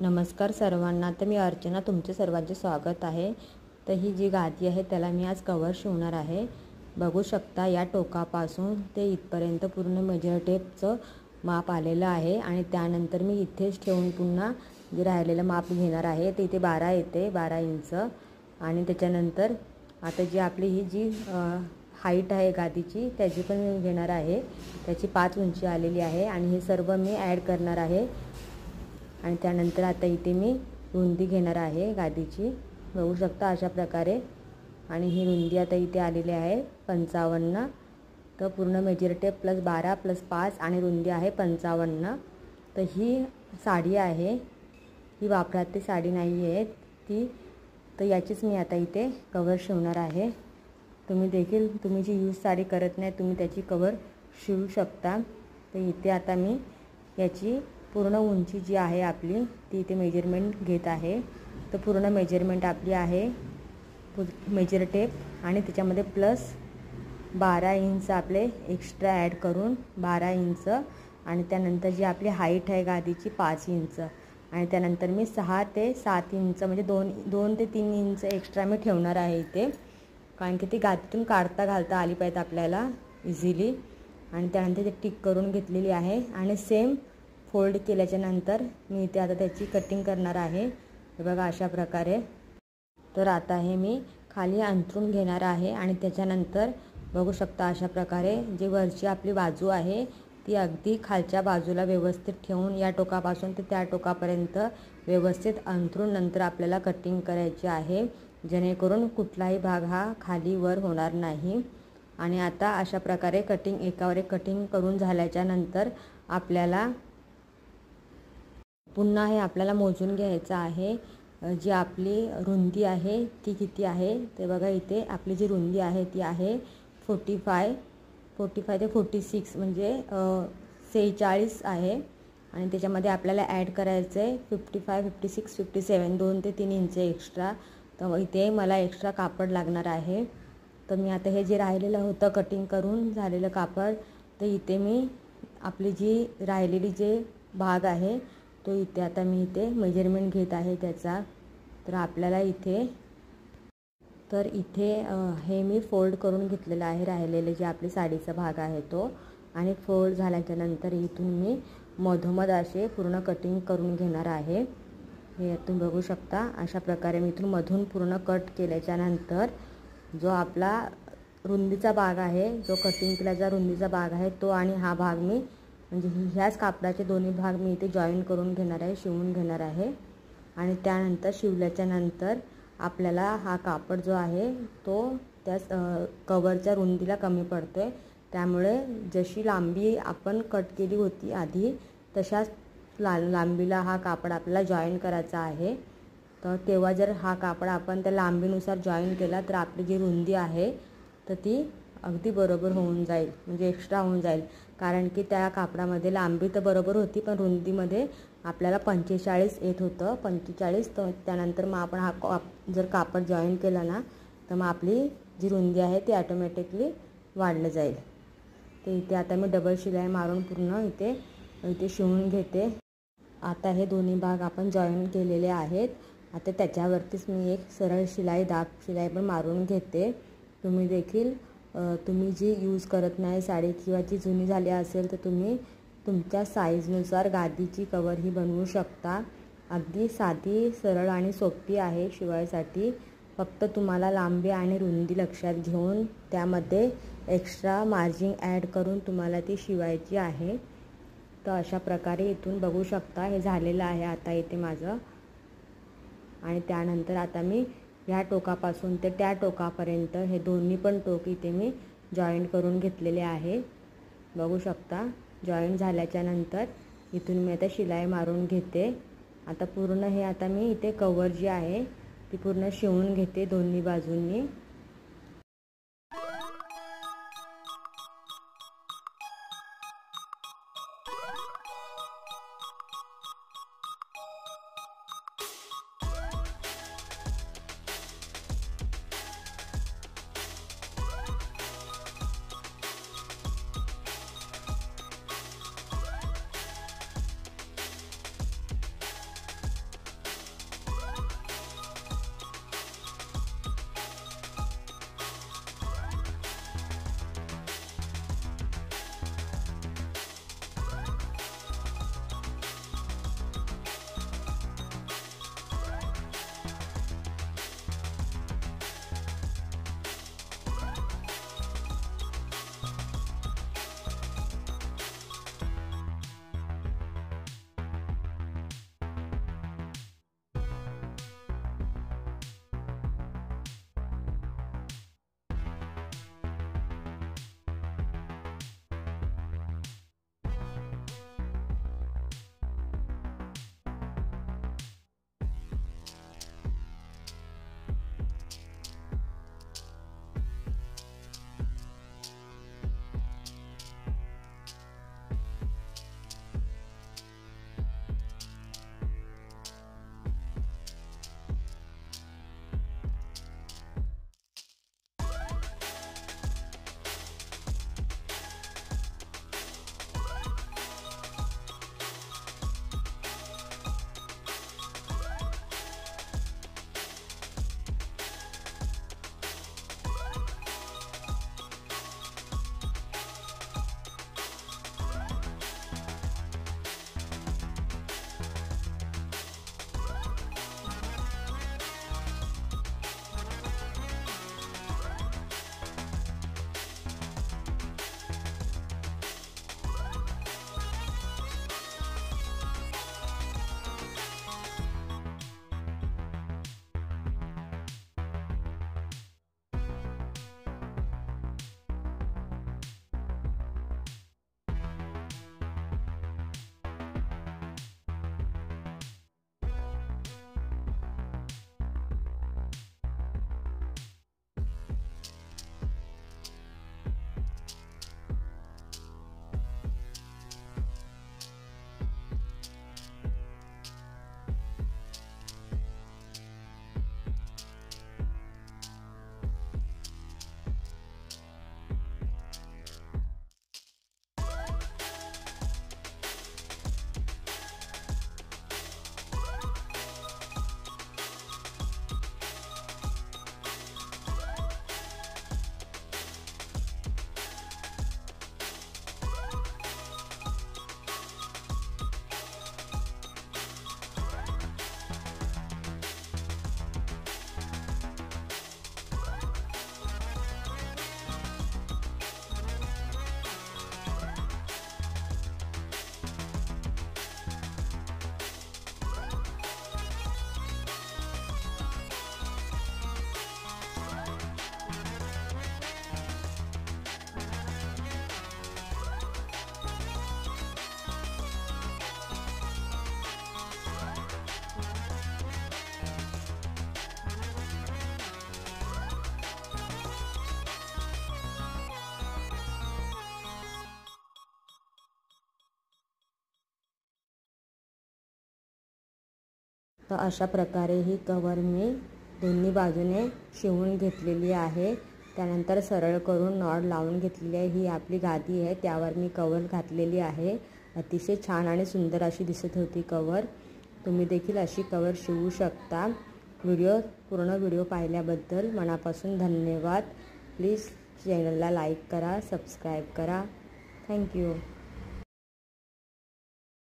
नमस्कार सर्वांना. तर मी अर्चना, तुमचे सर्वांचे स्वागत आहे. तर ही जी गादी आहे त्याला मी आज कवर शिवणार आहे. बघू शकता या टोकापासून ते इथपर्यंत पूर्ण मेजर टेपचं माप आलेलं आहे आणि त्यानंतर मी इथेच ठेवून पुन्हा जे राहिलेलं माप घेणार आहे ते इथे 12 येते, 12 इंच. आणि त्याच्यानंतर आता जी आपली ही जी हाईट आहे गादीची त्याची पण मी घेणार आहे. त्याची 5 उंची आलेली आहे आणि हे सर्व मी ॲड करणार आहे. आणि त्यानंतर आता इथे मी रुंदी घेणार आहे गादीची. बघू शकता अशा प्रकारे. आणि ही रुंदी आता इथे आलेली आहे 55. तर पूर्ण मेजर टेप प्लस 12 प्लस 5 आणि रुंदी आहे 55. तर ही साडी आहे, ही वापरातली साडी नाही आहे ती. तर याचीच मी आता इथे कवर शिवणार आहे. तुम्ही देखील तुम्ही जी यूज साडी करत नाही तुम्ही त्याची कवर शिवू शकता. तर इथे आता मी याची पूर्ण उंची जी आहे आपली ती इथे मेजरमेंट घेत आहे. तर पूर्ण मेजरमेंट आपली आहे मेजर टेप आणि त्याच्यामध्ये प्लस 12 इंच आपले एक्स्ट्रा ॲड करून 12 इंच. आणि त्यानंतर जी आपली हाईट आहे गादीची 5 इंच. आणि त्यानंतर मी 6 ते 7 इंच म्हणजे 2 ते 3 इंच एक्स्ट्रा मी ठेवणार आहे इथे, कारण की ती गादीतून काढता घालता आली पाहिजे आपल्याला इझिली. आणि त्यानंतर ते टिक करून घेतलेली आहे. आणि सेम फोल्ड केल्याच्या नंतर मी इथे आता त्याची कटिंग करणार आहे. हे बघा अशा प्रकारे. तर आता हे मी खाली अंथरून घेणार आहे आणि त्याच्यानंतर बघू शकता अशा प्रकारे जी वरची आपली बाजू आहे ती अगदी खालच्या बाजूला व्यवस्थित ठेवून या टोकापासून ते त्या टोकापर्यंत व्यवस्थित अंथरून नंतर आपल्याला कटिंग करायची आहे, जेणेकरून कुठलाही भाग हा खाली वर होणार नाही. आणि आता अशा प्रकारे कटिंग एकावर एक कटिंग करून झाल्याच्या नंतर आपल्याला पुन्हा हे आपल्याला मोजून घ्यायचं आहे. जी आपली रुंदी आहे ती किती आहे ते बघा. इथे आपली जी रुंदी आहे ती आहे 45 ते 46 म्हणजे 46 आहे. आणि त्याच्यामध्ये आपल्याला ॲड करायचं आहे 55, 56, 57 2 ते 3 इंच एक्स्ट्रा. तर इथे मला एक्स्ट्रा कापड लागणार आहे. तर मी आता हे जे राहिलेलं होतं कटिंग करून झालेलं कापड, तर इथे मी आपली जी राहिलेली जे भाग आहे तो इथे आता मी इथे मेजरमेंट घेत आहे त्याचा. तर आपल्याला इथे हे मी फोल्ड करून घेतलेलं आहे राहिलेले जे आपली साडीचा भाग आहे तो. आणि फोल्ड झाल्याच्यानंतर इथून मी मधोमध असे पूर्ण कटिंग करून घेणार आहे. हे तुम्ही बघू शकता अशा प्रकारे मी इथून मधून पूर्ण कट केल्याच्यानंतर जो आपला रुंदीचा भाग आहे, जो कटिंग केल्याचा रुंदीचा भाग आहे तो आणि हा भाग मी म्हणजे ह्याच कापडाचे दोन्ही भाग मी इथे जॉईन करून घेणार आहे, शिवून घेणार आहे. आणि त्यानंतर शिवल्याच्या नंतर आपल्याला हा कापड जो आहे तो त्या कवरच्या रुंदीला कमी पडतो आहे. त्यामुळे जशी लांबी आपण कट केली होती आधी तशाच लांबीला हा कापड आपल्याला जॉईन करायचा आहे. तर तेव्हा जर हा कापड आपण त्या लांबीनुसार जॉईन केला तर आपली जी रुंदी आहे तर ती अगदी बरोबर होऊन जाईल, म्हणजे एक्स्ट्रा होऊन जाईल. कारण की त्या कापडामध्ये लांबी तर बरोबर होती पण रुंदीमध्ये आपल्याला 45 येत होतं, 45. तर त्यानंतर मग आपण हा जर कापड जॉईन केला ना तर मग आपली जी रुंदी आहे ती ॲटोमॅटिकली वाढलं जाईल. तर इथे आता मी डबल शिलाई मारून पूर्ण इथे शिवून घेते. आता हे दोन्ही भाग आपण जॉईन केलेले आहेत. आता त्याच्यावरतीच मी एक सरळ शिलाई, दाब शिलाई पण मारून घेते. तुम्ही देखील तुम्ही जी यूज करत नाही साडी किंवा जी जुनी झाली असेल तर तुम्ही तुमच्या साईजनुसार गादीची कवर ही बनवू शकता. अगदी साधी, सरळ आणि सोपी आहे शिवायसाठी. फक्त तुम्हाला लांबी आणि रुंदी लक्षात घेऊन त्यामध्ये एक्स्ट्रा मार्जिन ॲड करून तुम्हाला ती शिवायची आहे. तर अशा प्रकारे इथून बघू शकता हे झालेलं आहे आता इथे माझं. आणि त्यानंतर आता मी ह्या टोकापासून ते त्या टोकापर्यंत हे दोन्ही पण टोक इथे मी जॉईंट करून घेतलेले आहे. बघू शकता. जॉईंट झाल्याच्या नंतर इथून मी आता शिलाई मारून घेते. आता पूर्ण हे आता मी इथे कवर जी आहे ती पूर्ण शिवून घेते दोन्ही बाजूंनी. तर अशा प्रकारे ही कवर मी दोन्ही बाजूने शिवून घेतलेली आहे। त्यानंतर सरळ करून नॉट लावून घेतलेली आहे। ही आपली गादी आहे, त्यावर मी कवर घातलेली आहे। अतिशय छान आणि सुंदर अशी दिसत होती कवर। तुम्ही देखील अशी कवर शिवू शकता। पूर्ण व्हिडिओ पाहिल्याबद्दल मनापासून धन्यवाद। प्लीज चॅनलला लाईक करा, सबस्क्राईब करा। थँक्यू।